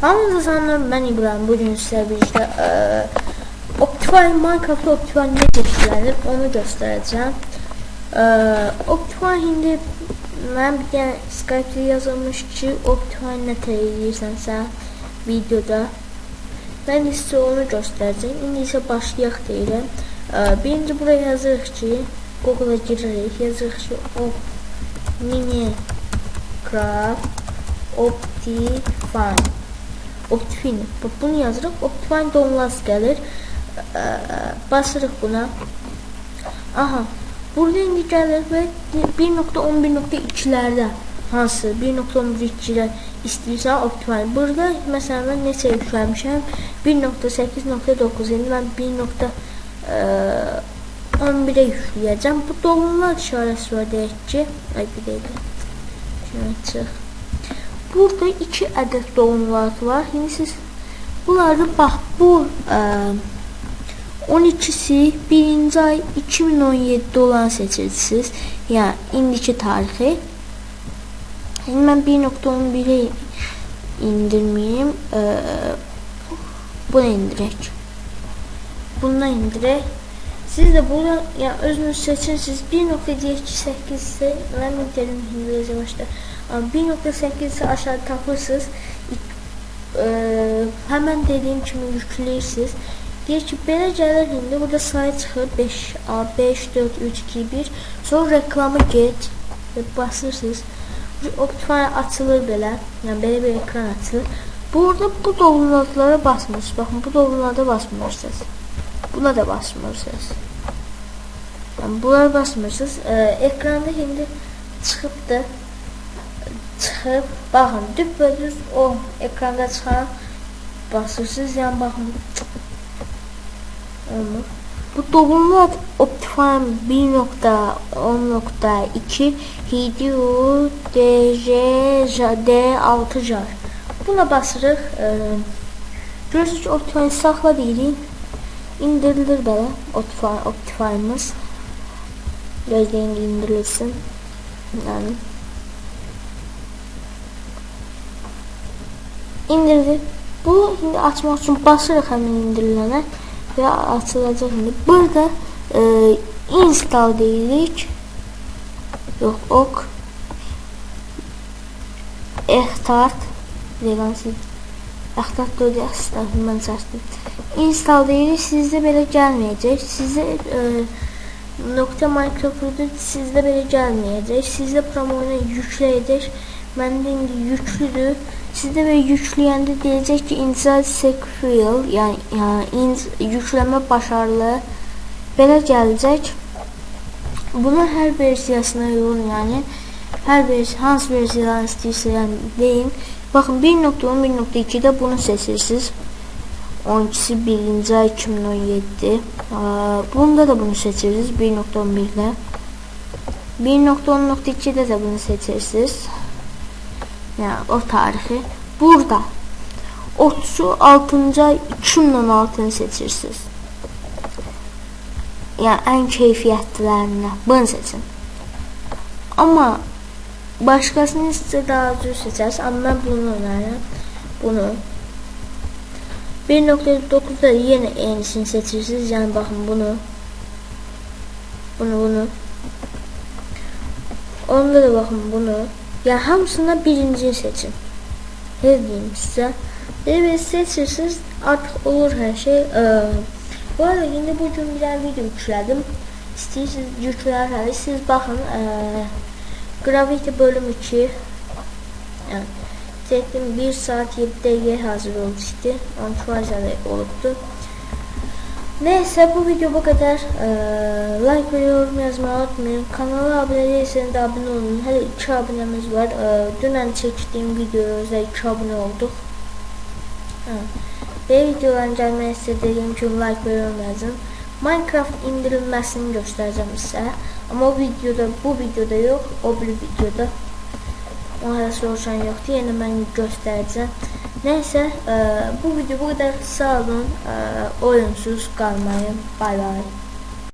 Hamınıza salamlar, mən İbrahim. Bugün sizə birlikdə Optifine, Minecraft Optifine necə işlənir onu göstərəcəm. Optifine indi mən bir dənə Skype-da yazılmış ki, Optifine nə tər edirsən sən videoda. Mən isə onu göstərəcəm. İndi isə başlayaq deyirəm. Birinci buraya yazırıq ki, Google-a giririk, yazırıq ki, Minecraft Optifine. Bunu yazırıq. Optifine downloads gəlir. Basırıq buna. Aha. Burada indi gəlir və 1.11.2-lərdə hansı 1.11.2-lər istəyirsən Optifine. Burada məsələn mən neçə yükləmişəm? 1.8.9. İndi mən 1.11-ə yükləyəcəm. Bu download işarəsi var deyək ki. Ay bir dəqiqə. Şuna çıx. Burada 2 ədəd download var. İndi siz bunları bax bu 12'si 1. ay 2017 olan seçirsiniz. Yəni indiki tarixi. İndi mən 1.11'i indirməyim. Bunu indirək. Bundan indirək. Siz de burada yəni özünüz seçirsiniz. 1.8 ise mən indirim İngilizce başda. 1.8 ise aşağı tapırsınız. Hemen dediğim kimi yükləyirsiniz. Deyir ki, belə gəlir indi. Burada sayı çıxır 5, 4, 3, 2, 1. Sonra reklamı get və basırsınız. Optifine açılır belə. Yəni belə bir ekran açılır. Burada bu downloadlara basmırsınız. Baxın, bu downloada basmırsınız. Buna da basmırsınız. Yəni bunlara basmırsınız. Ekranda indi çıxıbdır. Çıxıb, baxın, düz o ekranda çıxan basırsınız. Yəni baxın. Bu download Optifine 1.10.2 Hidio DJ6 jar. Buna basırıq. Görürsünüz ki, Optifine saxla deyirik. İndirilir belə Optifine'ımız. Gözləyin indirilsin. Yəni indirildi. Bu indi açmaq üçün basırıq həmin indirilənə və açılacaq indi. Burada install deyirik. Yox, ok. Ehtart degansiz. Ehtart deyəsən, mən çəkdim. Install deyirik. Sizdə belə gəlməyəcək. Sizdə .minecraft sizdə belə gəlməyəcək. Sizdə promoyla yükləyəcək. Məndə indi yüklüdür. Sizdə belə yükləyəndə deyəcək ki, inside secure, yəni yükləmə başarılı. Belə gələcək. Buna hər versiyasına uyğun, yəni hər hansı versiyadan istəyirsə, yəni deyin. Baxın 1.10.2-də bunu seçirsiniz. 12'si 1. ay 2017. Bunda da bunu seçirsiniz 1.11'də. 1.10.2'də də bunu seçirsiniz. Yəni o tarixi. Burada 30'u 6. ay 2016'ını seçirsiniz. Yəni ən keyfiyyətlilərindən bunu seçin. Amma başqasını sizə daha düz seçərsiniz. Amma mən bunu önerirəm. Bunu 1.9'da yenə yenisini seçirsiniz. Yəni baxın bunu. Bunu. Onda da baxın bunu. Yəni hamısından birincini seçin. Ne diyeyim sizə? Ve seçirsiniz. Artıq olur hər şey. Bu arada indi bugün bir dənə video yüklədim. İstəyirsiniz yüklərəli. Siz baxın. Gravity bölüm 2. Yəni çəkdim 1 saat 7 dəqiqə hazır oldu işte. 12% olubdu. Neyse bu video bu kadar. Like ve yorum yazmayı unutmayın. Kanala abone değilseniz de abone olun. Hele 2 abonemiz var. Dünən çektiğim videoda 2 abone olduk. Ve videoların gelmeni istediğim için like ve yorum yazın. Minecraft indirilməsini göstereceğim size. Ama o videoda, bu videoda yok. O bir videoda. O hala soruşan yoktu. Yine ben göstereceğim. Neyse bu video bu kadar. Sağ olun. Oyunsuz kalmayın. Bay bay.